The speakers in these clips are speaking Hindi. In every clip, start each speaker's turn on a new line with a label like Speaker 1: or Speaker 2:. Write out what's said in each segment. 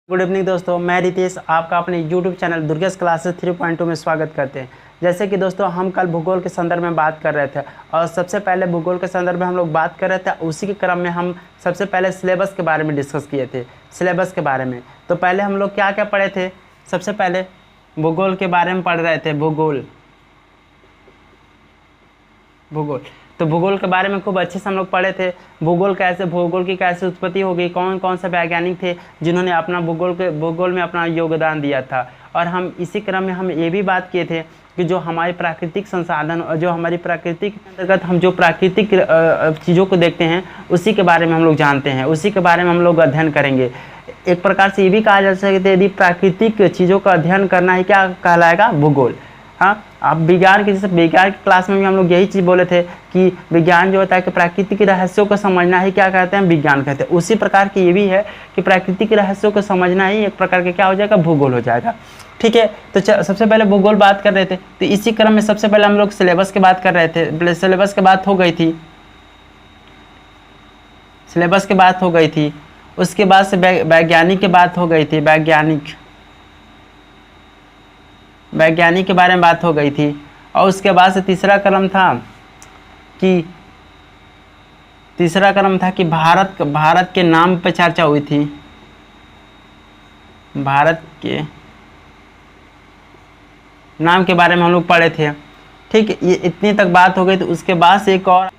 Speaker 1: गुड इवनिंग दोस्तों, मैं रितेश आपका अपने यूट्यूब चैनल दुर्गेश क्लासेस 3.2 में स्वागत करते हैं। जैसे कि दोस्तों हम कल भूगोल के संदर्भ में बात कर रहे थे और सबसे पहले भूगोल के संदर्भ में हम लोग बात कर रहे थे। उसी के क्रम में हम सबसे पहले सिलेबस के बारे में डिस्कस किए थे। सिलेबस के बारे में तो पहले हम लोग क्या क्या पढ़े थे। सबसे पहले भूगोल के बारे में पढ़ रहे थे। भूगोल तो भूगोल के बारे में खूब अच्छे से हम लोग पढ़े थे। भूगोल की कैसे उत्पत्ति हो गई, कौन कौन से वैज्ञानिक थे जिन्होंने अपना भूगोल में अपना योगदान दिया था। और हम इसी क्रम में हम ये भी बात किए थे कि जो हमारे प्राकृतिक संसाधन और जो हमारी प्राकृतिक अंतर्गत हम जो प्राकृतिक चीज़ों को देखते हैं उसी के बारे में हम लोग जानते हैं, उसी के बारे में हम लोग अध्ययन करेंगे। एक प्रकार से ये भी कहा जा सकता है यदि प्राकृतिक चीज़ों का अध्ययन करना ही क्या कहलाएगा, भूगोल। हाँ, अब विज्ञान की जैसे विज्ञान की क्लास में भी हम लोग यही चीज़ बोले थे कि विज्ञान जो होता है कि प्राकृतिक रहस्यों को समझना ही क्या कहते हैं, विज्ञान कहते हैं। उसी प्रकार की ये भी है कि प्राकृतिक रहस्यों को समझना ही एक प्रकार के क्या हो जाएगा, भूगोल हो जाएगा। ठीक है, तो सबसे पहले भूगोल बात कर रहे थे। तो इसी क्रम में सबसे पहले हम लोग सिलेबस की बात कर रहे थे। सिलेबस की बात हो गई थी, उसके बाद से वैज्ञानिक की बात हो गई थी। वैज्ञानिक के बारे में बात हो गई थी। और उसके बाद से तीसरा क्रम था कि भारत के नाम पे चर्चा हुई थी। भारत के नाम के बारे में हम लोग पढ़े थे। ठीक, ये इतनी तक बात हो गई। तो उसके बाद से एक और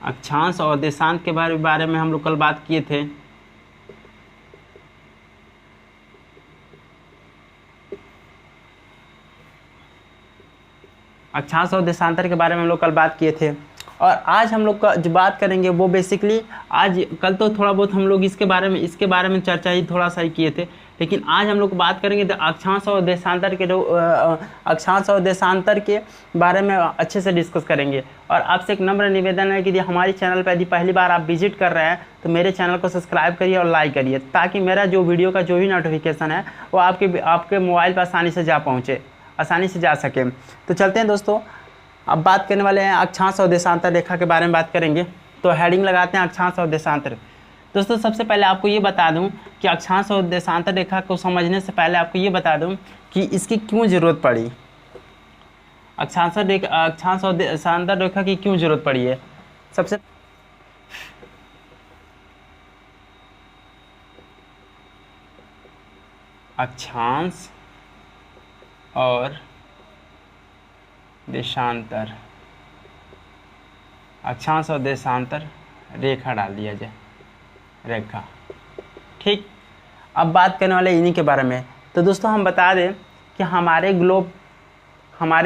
Speaker 1: अक्षांश और देशांत के बारे में हम लोग कल बात किए थे। अक्षांश और देशांतर के बारे में हम लोग कल बात किए थे। और आज हम लोग का जो बात करेंगे वो बेसिकली कल तो थोड़ा बहुत हम लोग इसके बारे में चर्चा ही थोड़ा सा ही किए थे, लेकिन आज हम लोग बात करेंगे तो अक्षांश और देशांतर के बारे में अच्छे से डिस्कस करेंगे। और आपसे एक नम्र निवेदन है कि यदि हमारे चैनल पर यदि पहली बार आप विजिट कर रहे हैं तो मेरे चैनल को सब्सक्राइब करिए और लाइक करिए, ताकि मेरा जो वीडियो का जो भी नोटिफिकेशन है वो आपके मोबाइल पर आसानी से जा सके। तो चलते हैं दोस्तों, अब बात करने वाले हैं अक्षांश और देशांतर रेखा के बारे में बात करेंगे। तो हेडिंग लगाते हैं अक्षांश और देशांतर। दोस्तों सबसे पहले आपको ये बता दूं कि अक्षांश और देशांतर रेखा को समझने से पहले आपको ये बता दूं कि इसकी क्यों ज़रूरत पड़ी। अक्षांश और देशांतर रेखा की क्यों ज़रूरत पड़ी है। सबसे अक्षांश और देशांतर रेखा डाल दिया जाए, रेखा। ठीक, अब बात करने वाले इन्हीं के बारे में। तो दोस्तों हम बता दें कि हमारे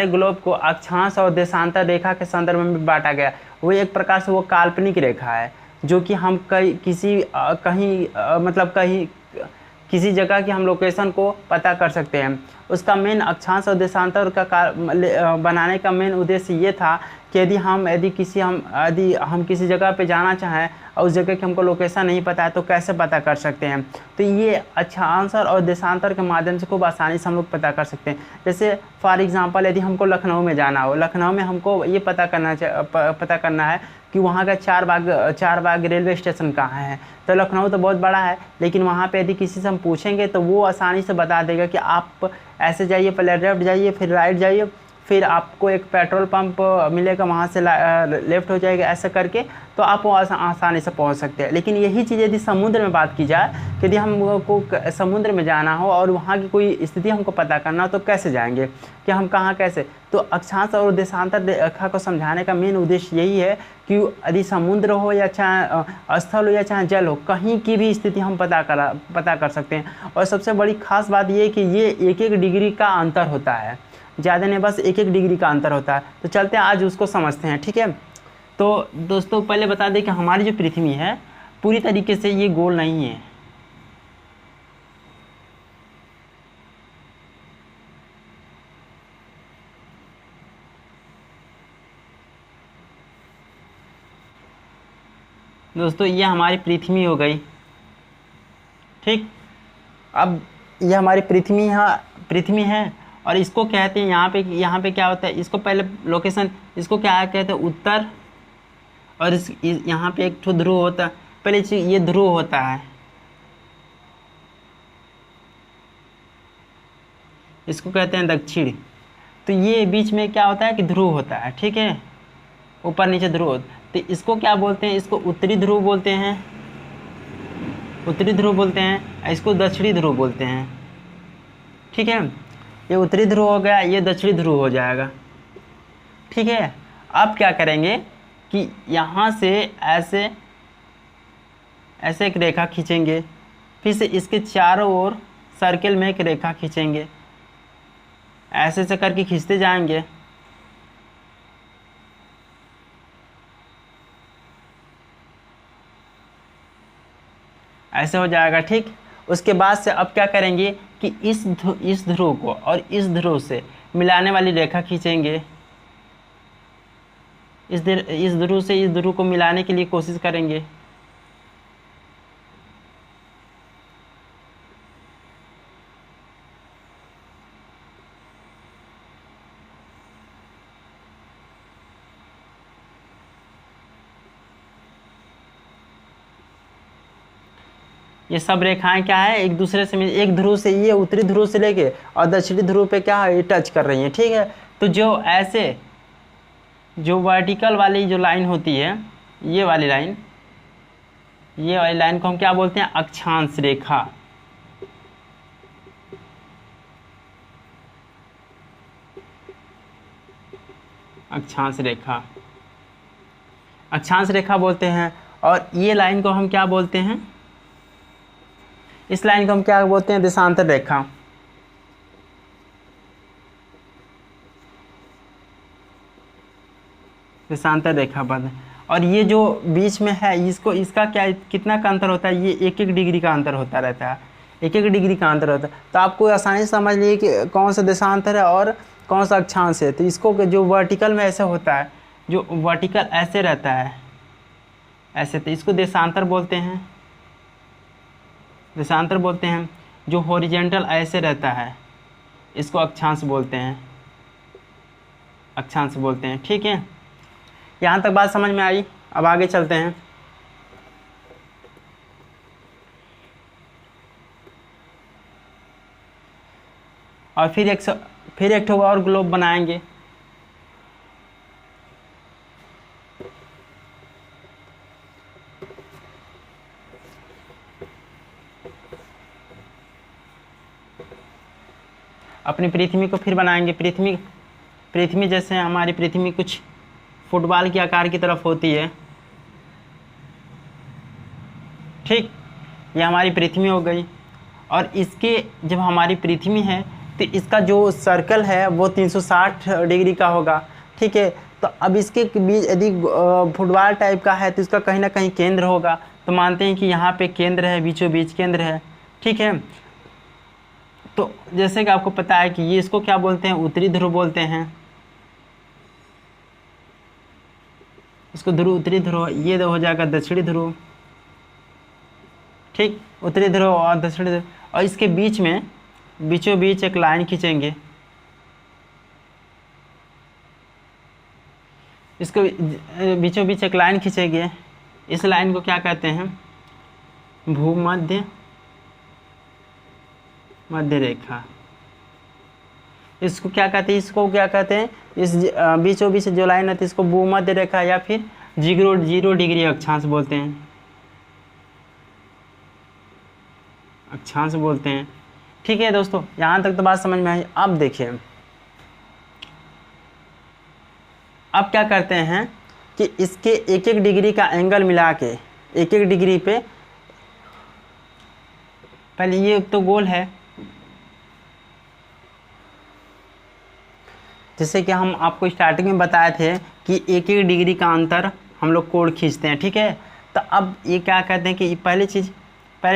Speaker 1: ग्लोब को अक्षांश और देशांतर रेखा के संदर्भ में बांटा गया। वो एक प्रकार से वो काल्पनिक रेखा है जो कि हम किसी जगह की हम लोकेशन को पता कर सकते हैं। उसका मेन अक्षांश और देशांतर का बनाने का मेन उद्देश्य ये था कि यदि हम किसी जगह पे जाना चाहें और उस जगह की हमको लोकेशन नहीं पता है तो कैसे पता कर सकते हैं। तो ये अक्षांश और देशांतर के माध्यम से खूब आसानी से हम लोग पता कर सकते हैं। जैसे फॉर एग्जांपल यदि हमको लखनऊ में जाना हो, लखनऊ में हमको ये पता करना है कि वहाँ का चार बाग रेलवे स्टेशन कहाँ है। तो लखनऊ तो बहुत बड़ा है, लेकिन वहाँ पे यदि किसी से हम पूछेंगे तो वो आसानी से बता देगा कि आप ऐसे जाइए, पहले लेफ्ट जाइए, फिर राइट जाइए, फिर आपको एक पेट्रोल पंप मिलेगा, वहाँ से लेफ्ट हो जाएगा, ऐसा करके तो आप आसानी से पहुँच सकते हैं। लेकिन यही चीज़ यदि समुद्र में बात की जाए, यदि हमको समुद्र में जाना हो और वहाँ की कोई स्थिति हमको पता करना हो तो कैसे जाएंगे, कि हम कहाँ कैसे। तो अक्षांश और देशांतर रेखा को समझाने का मेन उद्देश्य यही है कि यदि समुद्र हो या चाहे स्थल हो या चाहे जल हो, कहीं की भी स्थिति हम पता कर सकते हैं। और सबसे बड़ी खास बात ये है कि ये 1-1 डिग्री का अंतर होता है, ज़्यादा नहीं, बस 1-1 डिग्री का अंतर होता है। तो चलते हैं आज उसको समझते हैं। ठीक है, तो दोस्तों पहले बता दें कि हमारी जो पृथ्वी है पूरी तरीके से ये गोल नहीं है। दोस्तों ये हमारी पृथ्वी हो गई। ठीक, अब ये हमारी पृथ्वी है और इसको कहते हैं यहाँ पे क्या होता है, इसको पहले लोकेशन, इसको क्या कहते हैं, उत्तर। और यहाँ पे एक ठो ध्रुव होता है, पहले चीज ये ध्रुव होता है, इसको कहते हैं दक्षिण। तो ये बीच में क्या होता है कि ध्रुव होता है, ठीक है, ऊपर नीचे ध्रुव। तो इसको क्या बोलते हैं, इसको उत्तरी ध्रुव बोलते हैं, उत्तरी ध्रुव बोलते हैं, इसको दक्षिणी ध्रुव बोलते हैं, ठीक है। ये उत्तरी ध्रुव हो गया, ये दक्षिणी ध्रुव हो जाएगा, ठीक है। अब क्या करेंगे कि यहाँ से ऐसे ऐसे एक रेखा खींचेंगे, फिर से इसके चारों ओर सर्किल में एक रेखा खींचेंगे, ऐसे ऐसे करके खींचते जाएंगे। ऐसे हो जाएगा, ठीक। उसके बाद से अब क्या करेंगे कि इस ध्रुव को और इस ध्रुव से मिलाने वाली रेखा खींचेंगे, इस ध्रुव से इस ध्रुव को मिलाने के लिए कोशिश करेंगे। ये सब रेखाएं क्या है, एक दूसरे से एक ध्रुव से, ये उत्तरी ध्रुव से लेके और दक्षिणी ध्रुव पे क्या है, ये टच कर रही है, ठीक है। तो जो ऐसे जो वर्टिकल वाली जो लाइन होती है, ये वाली लाइन, ये वाली लाइन को हम क्या बोलते हैं, अक्षांश रेखा। अक्षांश रेखा, अक्षांश रेखा बोलते हैं। और ये लाइन को हम क्या बोलते हैं, इस लाइन को हम क्या बोलते हैं, देशांतर रेखा। देशांतर रेखा बन। और ये जो बीच में है, इसको इसका क्या कितना का अंतर होता है, ये 1-1 डिग्री का अंतर होता रहता है, 1-1 डिग्री का अंतर होता है। तो आपको आसानी से समझ लिए कि कौन सा देशांतर है और कौन सा अक्षांश है। तो इसको जो वर्टिकल में ऐसे होता है, जो वर्टिकल ऐसे रहता है ऐसे, तो इसको देशांतर बोलते हैं, देशांतर बोलते हैं। जो हॉरिजेंटल ऐसे रहता है, इसको अक्षांश बोलते हैं, अक्षांश बोलते हैं, ठीक है। यहाँ तक बात समझ में आई। अब आगे चलते हैं। और फिर एक ठो और ग्लोब बनाएंगे। अपनी पृथ्वी को फिर बनाएंगे। पृथ्वी जैसे हमारी पृथ्वी कुछ फुटबॉल के आकार की तरफ होती है, ठीक। ये हमारी पृथ्वी हो गई। और इसके जब हमारी पृथ्वी है तो इसका जो सर्कल है वो 360 डिग्री का होगा, ठीक है। तो अब इसके बीच यदि फुटबॉल टाइप का है तो इसका कहीं ना कहीं केंद्र होगा। तो मानते हैं कि यहाँ पे केंद्र है, बीचों बीच केंद्र है, ठीक है। तो जैसे कि आपको पता है कि ये इसको क्या बोलते हैं, उत्तरी ध्रुव बोलते हैं। इसको ध्रुव, उत्तरी ध्रुव। ये हो जाएगा दक्षिणी ध्रुव, ठीक। उत्तरी ध्रुव और दक्षिणी ध्रुव। और इसके बीच में बीचों बीच एक लाइन खींचेंगे। इसको बीचों बीच एक लाइन खींचेंगे। इस लाइन को क्या कहते हैं, भूमध्य मध्य रेखा। इसको क्या कहते हैं, इसको क्या कहते हैं, इस बीचों बीच जो लाइन है इसको भूमध्य रेखा या फिर 0 डिग्री अक्षांश बोलते हैं, अक्षांश बोलते हैं, ठीक है दोस्तों। यहाँ तक तो बात समझ में आई। अब देखिए, अब क्या करते हैं कि इसके 1-1 डिग्री का एंगल मिला के 1-1 डिग्री पे, पहले ये तो गोल है, जैसे कि हम आपको स्टार्टिंग में बताए थे कि 1-1 डिग्री का अंतर हम लोग कोण खींचते हैं, ठीक है। तो अब ये क्या कहते हैं कि पहली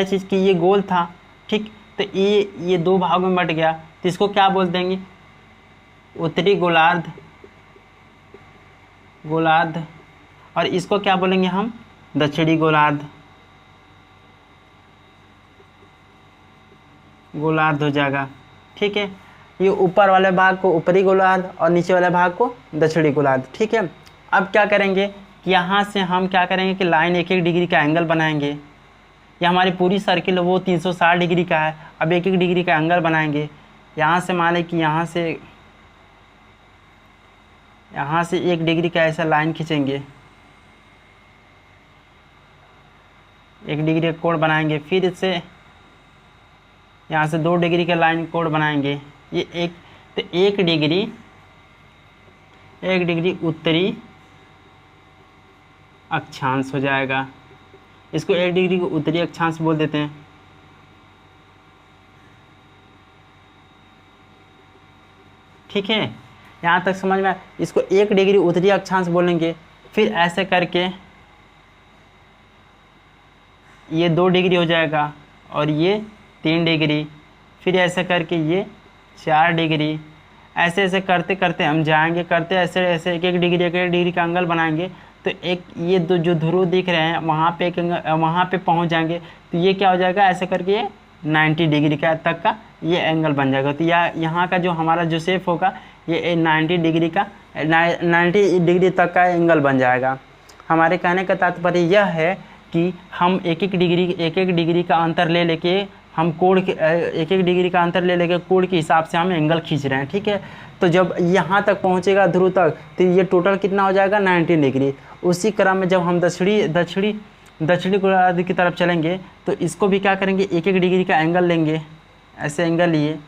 Speaker 1: चीज़ कि ये गोल था, ठीक। तो ये 2 भागों में बट गया, तो इसको क्या बोल देंगे, उत्तरी गोलार्ध, और इसको क्या बोलेंगे हम, दक्षिणी गोलार्ध हो जाएगा, ठीक है। ये ऊपर वाले भाग को ऊपरी गोलार्ध और नीचे वाले भाग को दक्षिणी गोलार्ध, ठीक है। अब क्या करेंगे कि यहाँ से हम क्या करेंगे कि लाइन 1-1 डिग्री का एंगल बनाएंगे। ये हमारी पूरी सर्किल है वो 360 डिग्री का है। अब 1-1 डिग्री का एंगल बनाएंगे। यहाँ से मान लें कि यहाँ से 1 डिग्री का ऐसा लाइन खींचेंगे, 1 डिग्री का कोण बनाएंगे। फिर इससे यहाँ से 2 डिग्री का लाइन कोण बनाएंगे। ये तो 1 डिग्री उत्तरी अक्षांश हो जाएगा। इसको 1 डिग्री को उत्तरी अक्षांश बोल देते हैं। ठीक है, यहाँ तक समझ में। इसको 1 डिग्री उत्तरी अक्षांश बोलेंगे। फिर ऐसे करके ये 2 डिग्री हो जाएगा और ये 3 डिग्री। फिर ऐसे करके ये 4 डिग्री। ऐसे ऐसे करते करते हम जाएंगे, करते ऐसे ऐसे 1-1 डिग्री का एंगल बनाएंगे। तो एक ये दो जो ध्रुव दिख रहे हैं वहाँ पे पहुँच जाएंगे। तो ये क्या हो जाएगा, ऐसे करके ये 90 डिग्री का तक का ये एंगल बन जाएगा। तो यहाँ का जो हमारा जो शेप होगा ये 90 डिग्री तक का एंगल बन जाएगा। हमारे कहने का तात्पर्य यह है कि हम 1-1 डिग्री का अंतर ले लेके हम कोण के 1-1 डिग्री का अंतर ले लेके कोण के हिसाब से हम एंगल खींच रहे हैं। ठीक है, तो जब यहाँ तक पहुँचेगा ध्रुव तक तो ये टोटल कितना हो जाएगा 90 डिग्री। उसी क्रम में जब हम दक्षिणी गोलार्ध की तरफ चलेंगे तो इसको भी क्या करेंगे, 1-1 डिग्री का एंगल लेंगे। ऐसे एंगल लिए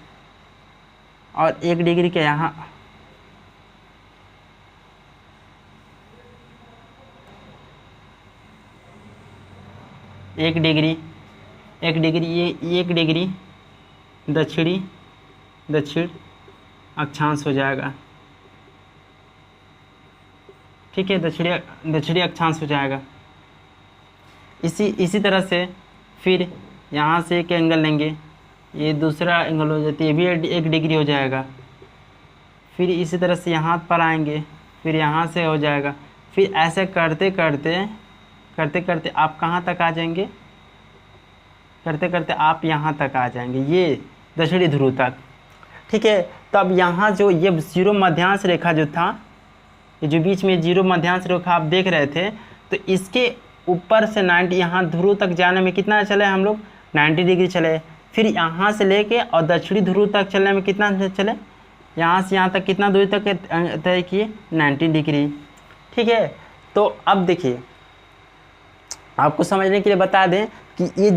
Speaker 1: और 1 डिग्री के यहाँ एक डिग्री ये 1 डिग्री दक्षिण अक्षांश हो जाएगा। ठीक है, दक्षिणी अक्षांश हो जाएगा। इसी तरह से फिर यहाँ से एक एंगल लेंगे, ये दूसरा एंगल हो जाती है, ये भी 1 डिग्री हो जाएगा। फिर इसी तरह से यहाँ पर आएंगे, फिर यहाँ से हो जाएगा। फिर ऐसे करते करते आप कहाँ तक आ जाएंगे, करते करते आप यहाँ तक आ जाएंगे, ये दक्षिणी ध्रुव तक। ठीक है, तब यहाँ जो ये जीरो मध्यांश रेखा जो था, ये जो बीच में जीरो मध्यांश रेखा आप देख रहे थे, तो इसके ऊपर से 90 यहाँ ध्रुव तक जाने में कितना चले हम लोग, 90 डिग्री चले। फिर यहाँ से लेके और दक्षिणी ध्रुव तक चलने में कितना चले, यहाँ से यहाँ तक कितना दूरी तक तय किए, 90 डिग्री। ठीक है, तो अब देखिए आपको समझने के लिए बता दें कि ये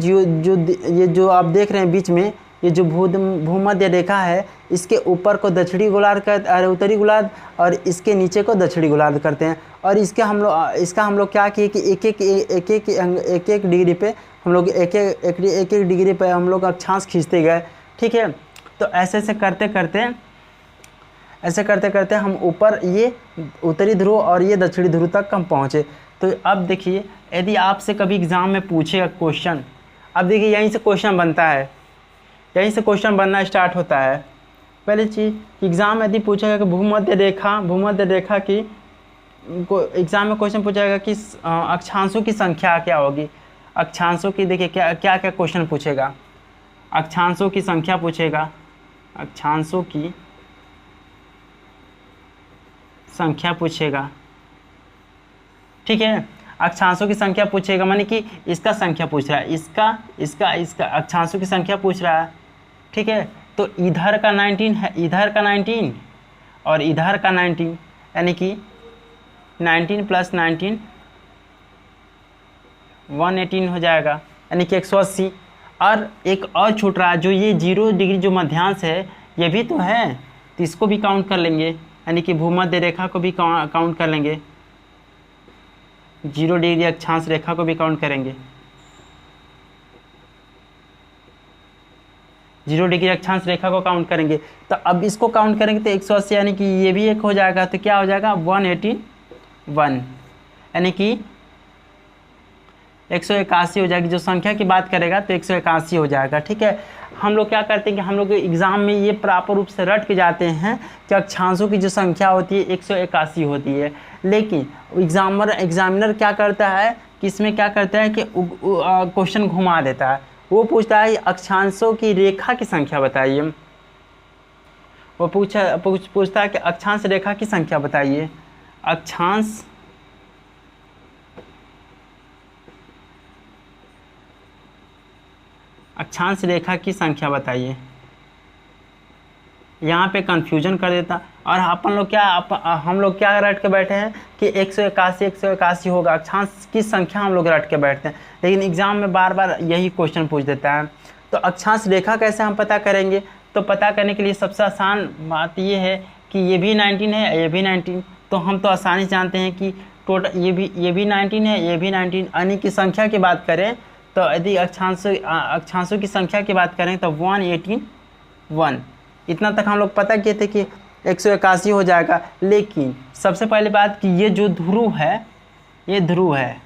Speaker 1: जो आप देख रहे हैं बीच में ये जो भूमध्य रेखा है, इसके ऊपर को दक्षिणी गोलार्ध उत्तरी गोलार्ध और इसके नीचे को दक्षिणी गोलार्ध करते हैं। और इसका हम लोग क्या किए कि एक डिग्री पे हम लोग एक डिग्री पे हम लोग अक्षांश खींचते गए। ठीक है, तो ऐसे करते करते हम ऊपर ये उत्तरी ध्रुव और ये दक्षिणी ध्रुव तक हम पहुँचे। तो अब देखिए, यदि आपसे कभी एग्ज़ाम में पूछेगा क्वेश्चन, अब देखिए यहीं से क्वेश्चन बनता है, यहीं से क्वेश्चन बनना स्टार्ट होता है। पहली चीज़ एग्ज़ाम यदि पूछेगा कि भूमध्य रेखा की एग्ज़ाम में क्वेश्चन पूछेगा कि अक्षांशों की संख्या क्या होगी। अक्षांशों की देखिए क्या क्या क्वेश्चन पूछेगा, अक्षांशों की संख्या पूछेगा, अक्षांशों की संख्या पूछेगा। ठीक है, अक्षांशों की संख्या पूछेगा, माने कि इसका संख्या पूछ रहा है, इसका अक्षांशों की संख्या पूछ रहा है। ठीक है, तो इधर का 19 है, इधर का 19 और इधर का 19, यानी कि 19 + 19 118 हो जाएगा, यानी कि 180। और एक और छूट रहा है, जो ये 0 डिग्री जो मध्यांश है ये भी तो है, तो इसको भी काउंट कर लेंगे, यानी कि भूमध्य रेखा को भी काउंट कर लेंगे, 0 डिग्री अक्षांश रेखा को भी काउंट करेंगे, 0 डिग्री अक्षांश रेखा को काउंट करेंगे। तो अब इसको काउंट करेंगे तो 180, यानी कि ये भी एक हो जाएगा, तो क्या हो जाएगा 181, यानी कि 181 हो जाएगी। जो संख्या की बात करेगा तो 181 हो जाएगा। ठीक है, हम लोग क्या करते हैं कि हम लोग एग्ज़ाम में ये प्रॉपर रूप से रट के जाते हैं कि अक्षांशों की जो संख्या होती है 181 होती है। लेकिन एग्जामिनर क्या करता है कि इसमें क्या करता है कि क्वेश्चन घुमा देता है। वो पूछता है अक्षांशों की रेखा की संख्या बताइए, वो पूछता है कि अक्षांश रेखा की संख्या बताइए, अक्षांश अक्षांश रेखा की संख्या बताइए। यहाँ पे कन्फ्यूजन कर देता, और अपन लोग क्या हम लोग क्या रट के बैठे हैं कि 181 होगा, अक्षांश की संख्या हम लोग रट के बैठते हैं, लेकिन एग्जाम में बार बार यही क्वेश्चन पूछ देता है। तो अक्षांश रेखा कैसे हम पता करेंगे? तो पता करने के लिए सबसे आसान बात ये है कि ये भी 19 है, ये भी 19, तो हम तो आसानी से जानते हैं कि टोटल ये भी 19 है, ये भी 19, यानी कि संख्या की बात करें तो यदि अक्षांशों की संख्या की बात करें तो 181 इतना तक हम लोग पता किए थे कि 181 हो जाएगा। लेकिन सबसे पहली बात कि ये जो ध्रुव है, ये ध्रुव है,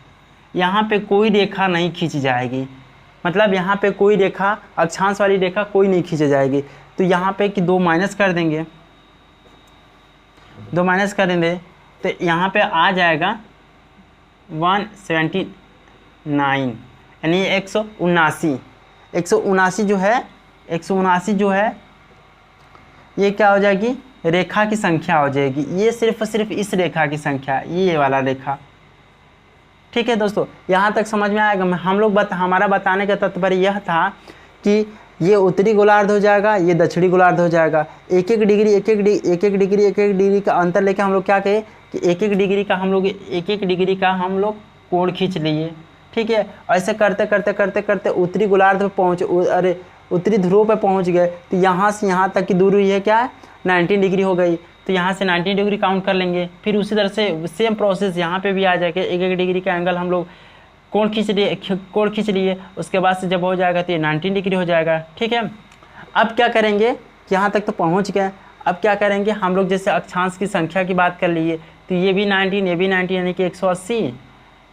Speaker 1: यहाँ पे कोई रेखा नहीं खींची जाएगी, मतलब यहाँ पे कोई रेखा, अक्षांश वाली रेखा कोई नहीं खींची जाएगी। तो यहाँ पे कि 2 माइनस कर देंगे, 2 माइनस कर देंगे तो यहाँ पे आ जाएगा 179, यानी 179 जो है, 179 जो है ये क्या हो जाएगी? रेखा की संख्या हो जाएगी। ये सिर्फ इस रेखा की संख्या, ये वाला रेखा। ठीक है दोस्तों, यहाँ तक समझ में आएगा? हमारा बताने का तात्पर्य यह था कि ये उत्तरी गोलार्ध हो जाएगा, ये दक्षिणी गोलार्ध हो जाएगा। एक एक डिग्री का अंतर लेके हम लोग क्या कहें कि एक एक डिग्री का हम लोग कोण खींच लिए। ठीक है, ऐसे करते करते उत्तरी गोलार्ध पे उत्तरी ध्रुव पे पहुंच गए। तो यहाँ से यहाँ तक की दूरी है क्या है? 19 डिग्री हो गई। तो यहाँ से 90 डिग्री काउंट कर लेंगे। फिर उसी तरह से सेम प्रोसेस यहाँ पे भी आ जाएगा। एक डिग्री का एंगल हम लोग कोण खींच लिए, उसके बाद से जब हो जाएगा तो ये 90 डिग्री हो जाएगा। ठीक है, अब क्या करेंगे? यहाँ तक तो पहुँच गए। अब क्या करेंगे हम लोग? जैसे अक्षांश की संख्या की बात कर लिए तो ये भी 19, ये भी 90, यानी कि 180,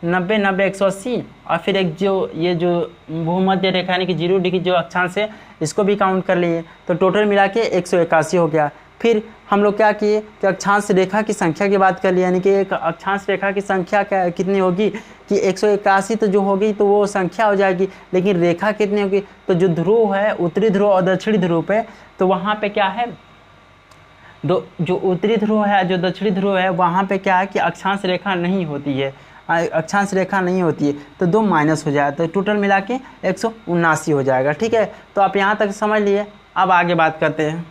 Speaker 1: 90, 180, और फिर ये जो भूमध्य रेखा यानी कि 0 डिग्री जो अक्षांश है इसको भी काउंट कर लिए। तो टोटल मिला के 181 हो गया। फिर हम लोग क्या किए कि अक्षांश रेखा की संख्या की बात कर लिया, यानी कि एक अक्षांश रेखा की संख्या कितनी होगी कि 181 तो जो होगी तो वो संख्या हो जाएगी, लेकिन रेखा कितनी होगी? तो जो ध्रुव है, उत्तरी ध्रुव और दक्षिणी ध्रुव पे, तो वहाँ पे क्या है, जो उत्तरी ध्रुव है, जो दक्षिणी ध्रुव है, वहाँ पे क्या है कि अक्षांश रेखा नहीं होती है, तो 2 माइनस हो जाएगा। तो टोटल मिला के 179 हो जाएगा। ठीक है, तो आप यहाँ तक समझ लिए। अब आगे बात करते हैं।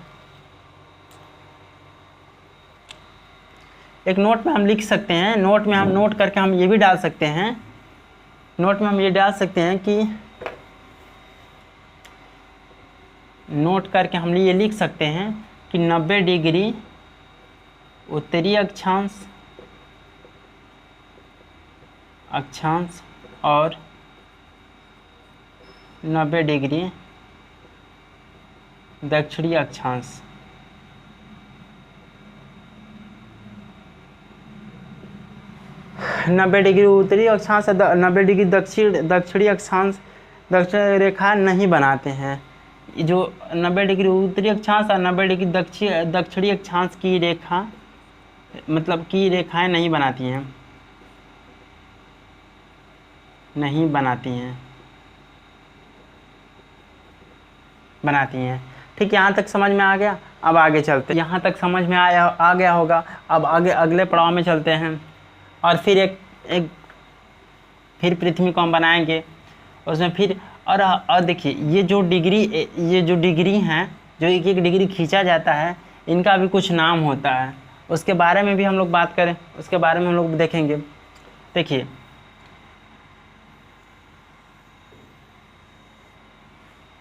Speaker 1: एक नोट में हम लिख सकते हैं, नोट करके हम ये भी डाल सकते हैं, नोट में हम ये डाल सकते हैं कि नोट करके हम ये लिख सकते हैं कि 90 डिग्री उत्तरी अक्षांश और 90 डिग्री दक्षिणी अक्षांश। नब्बे डिग्री उत्तरी अक्षांश, 90 डिग्री दक्षिणी अक्षांश, दक्षिण रेखा नहीं बनाते हैं। जो 90 डिग्री उत्तरी अक्षांश और 90 डिग्री दक्षिणी अक्षांश की रेखा, मतलब की रेखाएं नहीं बनाती हैं। ठीक है, यहाँ तक समझ में आ गया। अब आगे चलते हैं। यहाँ तक समझ में आ गया होगा। अब आगे अगले पड़ाव में चलते हैं, और फिर फिर पृथ्वी को हम बनाएंगे उसमें फिर। और देखिए ये जो डिग्री हैं, जो एक डिग्री खींचा जाता है, इनका भी कुछ नाम होता है। उसके बारे में भी हम लोग बात करें, उसके बारे में हम लोग देखेंगे। देखिए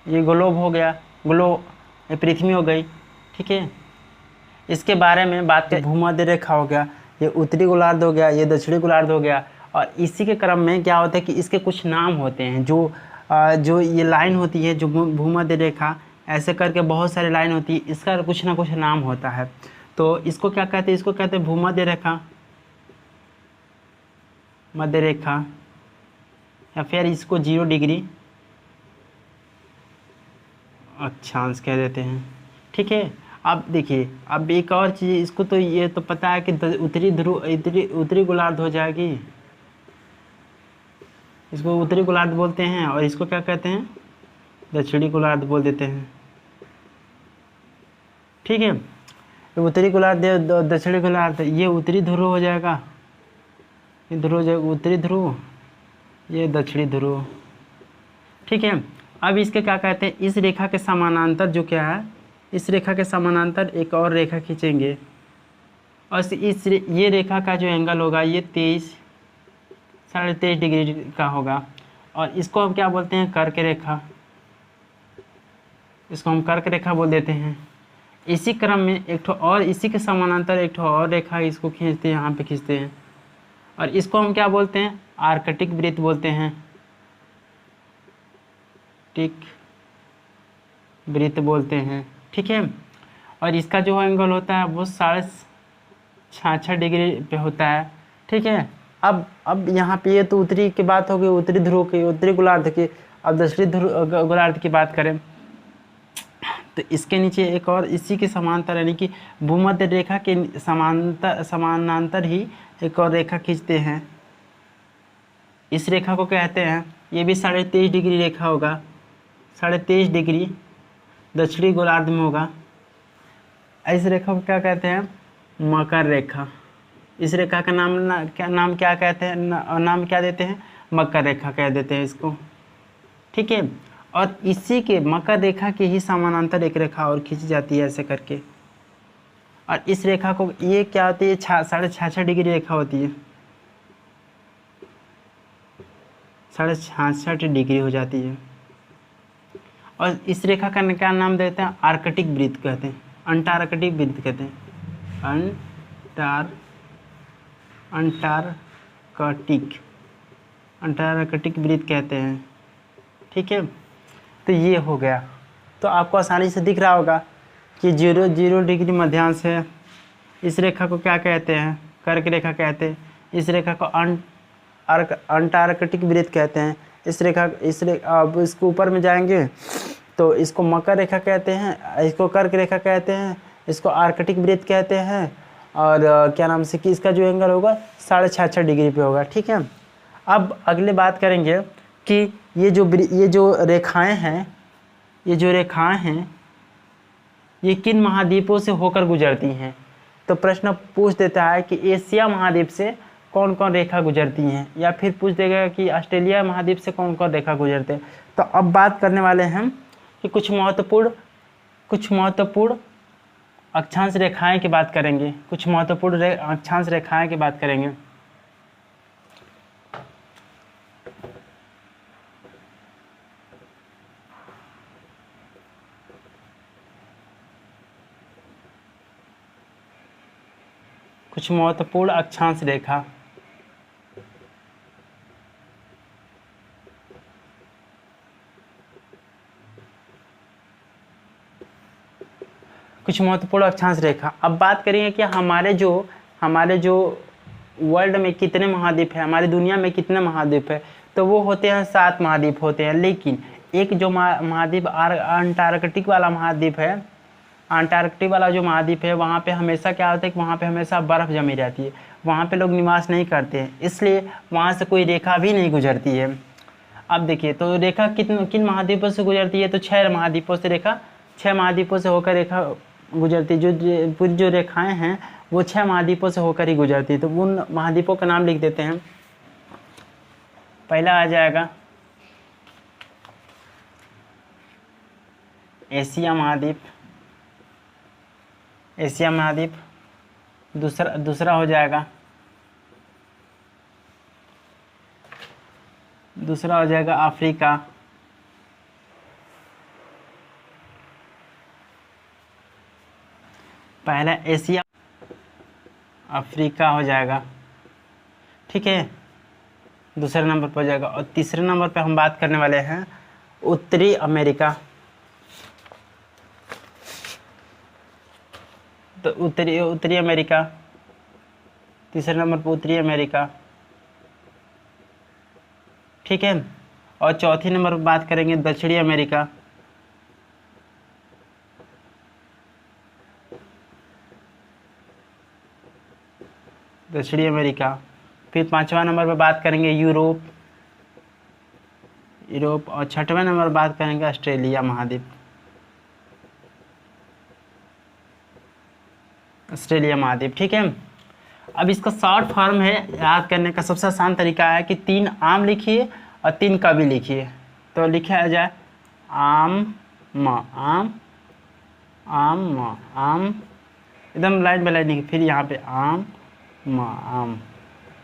Speaker 1: ये ग्लोब हो गया, ये पृथ्वी हो गई। ठीक है, इसके बारे में बात करें। भूमध्य रेखा हो गया, ये उत्तरी गोलार्ध हो गया, ये दक्षिणी गोलार्ध हो गया। और इसी के क्रम में क्या होता है कि इसके कुछ नाम होते हैं। जो ये लाइन होती है, जो भूमध्य रेखा, ऐसे करके बहुत सारी लाइन होती है, इसका कुछ ना कुछ नाम होता है। तो इसको क्या कहते हैं? इसको कहते हैं भूमध्य रेखा, मध्य रेखा, या फिर इसको 0 डिग्री अक्षांश कह देते हैं। ठीक है, अब देखिए, अब एक और चीज़, इसको तो ये तो पता है कि उत्तरी गोलार्ध हो जाएगी, इसको उत्तरी गोलार्ध बोलते हैं, और इसको क्या कहते हैं? दक्षिणी गोलार्ध बोल देते हैं। ठीक है, उत्तरी गोलार्ध, दक्षिणी गोलार्ध, ये उत्तरी ध्रुव हो जाएगा, ये ध्रुव उत्तरी ध्रुव, ये दक्षिणी ध्रुव। ठीक है, अब इसके क्या कहते हैं, इस रेखा के समानांतर जो क्या है, इस रेखा के समानांतर एक और रेखा खींचेंगे और ये रेखा का जो एंगल होगा ये 23-23.5 डिग्री का होगा और इसको हम क्या बोलते हैं, कर्क रेखा। इसको हम कर्क रेखा बोल देते हैं। इसी क्रम में एक ठो और इसी के समानांतर एक ठो और रेखा इसको खींचते हैं, यहाँ पे खींचते हैं और इसको हम क्या बोलते हैं, आर्कटिक वृत्त बोलते हैं, टिक वृत्त बोलते हैं। ठीक है, और इसका जो एंगल होता है वो 66.5 डिग्री पे होता है। ठीक है, अब यहाँ पे ये तो उत्तरी की बात हो गई, उत्तरी ध्रुव की, उत्तरी गोलार्ध की। अब दक्षिणी ध्रुव गोलार्ध की बात करें तो इसके नीचे एक और इसी के समांतर यानी कि भूमध्य रेखा के समानांतर ही एक और रेखा खींचते हैं। इस रेखा को कहते हैं, ये भी 23.5 डिग्री रेखा होगा, 23.5 डिग्री दक्षिणी गोलार्ध में होगा। इस रेखा को क्या कहते हैं, मकर रेखा। इस रेखा का नाम क्या कहते हैं, नाम क्या देते हैं, मकर रेखा कह देते हैं इसको। ठीक है, और इसी के मकर रेखा के ही समानांतर एक रेखा और खींची जाती है ऐसे करके, और इस रेखा को ये क्या होती है, 66.5 डिग्री रेखा होती है, 66.5 डिग्री हो जाती है। और इस रेखा का क्या नाम देते हैं, आर्कटिक वृत्त कहते हैं, अंटार्कटिक वृत्त कहते हैं, अंटार्कटिक वृत्त कहते हैं। ठीक है, तो ये हो गया। तो आपको आसानी से दिख रहा होगा कि 0 डिग्री मध्यांश है। इस रेखा को क्या कहते हैं, कर्क रेखा कहते हैं। इस रेखा को अंटार्कटिक वृत्त कहते हैं। अब इसको ऊपर में जाएंगे तो इसको मकर रेखा कहते हैं, इसको कर्क रेखा कहते हैं, इसको आर्कटिक वृत्त कहते हैं, और क्या नाम से कि इसका जो एंगल होगा 66.5 डिग्री पे होगा। ठीक है, अब अगले बात करेंगे कि ये जो रेखाएं हैं ये किन महाद्वीपों से होकर गुजरती हैं। तो प्रश्न पूछ देता है कि एशिया महाद्वीप से कौन कौन रेखा गुजरती हैं, या फिर पूछ देगा कि ऑस्ट्रेलिया महाद्वीप से कौन कौन रेखा गुजरते हैं। तो अब बात करने वाले हैं कि कुछ महत्वपूर्ण अक्षांश रेखाएं की बात करेंगे, कुछ महत्वपूर्ण अक्षांश रेखाएं की बात करेंगे। कुछ महत्वपूर्ण अक्षांश रेखा, अब बात करेंगे कि हमारे जो वर्ल्ड में कितने महाद्वीप है, हमारी दुनिया में कितने महाद्वीप है। तो वो होते हैं 7 महाद्वीप होते हैं, लेकिन एक जो महाद्वीप अंटार्कटिक वाला महाद्वीप है, अंटार्कटिक वाला जो महाद्वीप है वहाँ पे हमेशा क्या होता है कि वहाँ पे हमेशा बर्फ़ जमी रहती है, वहाँ पे लोग निवास नहीं करते हैं, इसलिए वहाँ से कोई रेखा भी नहीं गुजरती है। अब देखिए, तो रेखा किन महाद्वीपों से गुजरती है, तो 6 महाद्वीपों से होकर रेखा गुजरती है। पूरी जो रेखाएं हैं वो 6 महाद्वीपों से होकर ही गुजरती है। तो उन महाद्वीपों का नाम लिख देते हैं। पहला आ जाएगा एशिया महाद्वीप, दूसरा हो जाएगा अफ्रीका, पहला एशिया अफ्रीका हो जाएगा। ठीक है, दूसरे नंबर पर हो जाएगा। और तीसरे नंबर पे हम बात करने वाले हैं उत्तरी अमेरिका। तो उत्तरी अमेरिका, तीसरे नंबर पर उत्तरी अमेरिका। ठीक है, और चौथे नंबर पर बात करेंगे दक्षिणी अमेरिका। फिर 5वां नंबर पर बात करेंगे यूरोप, और 6वें नंबर पर बात करेंगे ऑस्ट्रेलिया महाद्वीप। ठीक है, अब इसका शॉर्ट फॉर्म है याद करने का सबसे आसान तरीका है कि 3 आम लिखिए और 3 कवि लिखिए। तो लिखा जाए आम म, आम आम म, आम एकदम लाइन बाय लाइन। फिर यहाँ पे आम म, आम।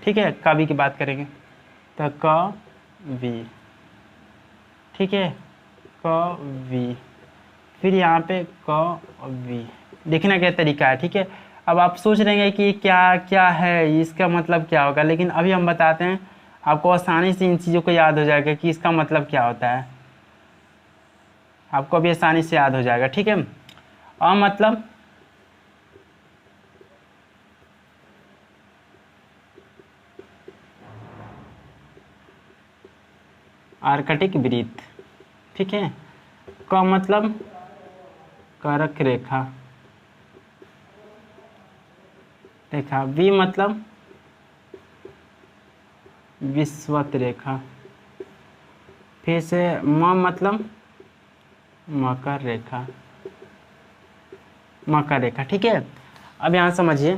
Speaker 1: ठीक है, कवि की बात करेंगे तो कवि। ठीक है, कवि। फिर यहाँ पे कवि। देखना क्या तरीका है। ठीक है, अब आप सोच रहे हैं कि क्या क्या है, इसका मतलब क्या होगा, लेकिन अभी हम बताते हैं, आपको आसानी से इन चीज़ों को याद हो जाएगा कि इसका मतलब क्या होता है, आपको अभी आसानी से याद हो जाएगा। ठीक है, मतलब आर्कटिक वृत्त। ठीक है, क मतलब करक रेखा, रेखा। वी मतलब विषुवत रेखा। फिर से म मतलब मकर रेखा, मकर रेखा। ठीक है, अब यहाँ समझिए,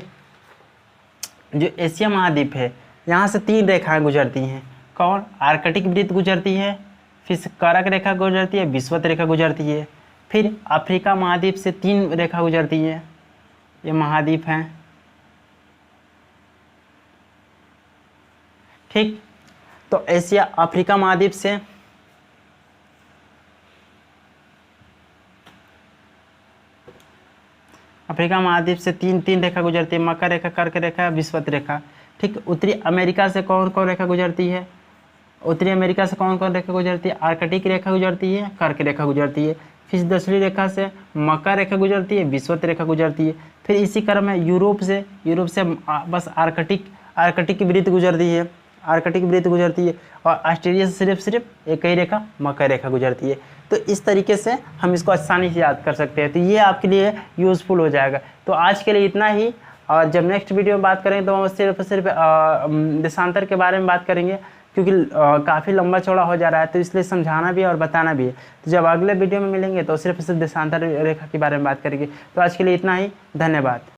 Speaker 1: जो एशिया महाद्वीप है यहाँ से 3 रेखाएं गुजरती हैं। कौन? आर्कटिक वृत्त गुजरती है, फिर से करक रेखा गुजरती है, विषुवत रेखा गुजरती है। फिर अफ्रीका महाद्वीप से 3 रेखा गुजरती है। ये महाद्वीप हैं। ठीक, तो एशिया अफ्रीका महाद्वीप से अफ्रीका महाद्वीप से 3 रेखा गुजरती है, मकर रेखा, कर्क रेखा, विषुवत रेखा। ठीक, उत्तरी अमेरिका से कौन कौन रेखा गुजरती है? उत्तरी अमेरिका से कौन कौन रेखा गुजरती है? आर्कटिक रेखा गुजरती है, कर्क रेखा गुजरती है। फिर दक्षिणी रेखा से मकर रेखा गुजरती है, विषुवत रेखा गुजरती है। फिर इसी क्रम में यूरोप से बस आर्कटिक वृत्त गुजरती है, आर्कटिक वृत्त गुजरती है। और ऑस्ट्रेलिया से सिर्फ एक ही रेखा, मकर रेखा गुजरती है। तो इस तरीके से हम इसको आसानी से याद कर सकते हैं, तो ये आपके लिए यूज़फुल हो जाएगा। तो आज के लिए इतना ही, और जब नेक्स्ट वीडियो में बात करेंगे तो हम सिर्फ देशांतर के बारे में बात करेंगे, क्योंकि काफ़ी लंबा चौड़ा हो जा रहा है, तो इसलिए समझाना भी है और बताना भी है। तो जब अगले वीडियो में मिलेंगे तो सिर्फ देशांतर रेखा के बारे में बात करेंगे। तो आज के लिए इतना ही, धन्यवाद।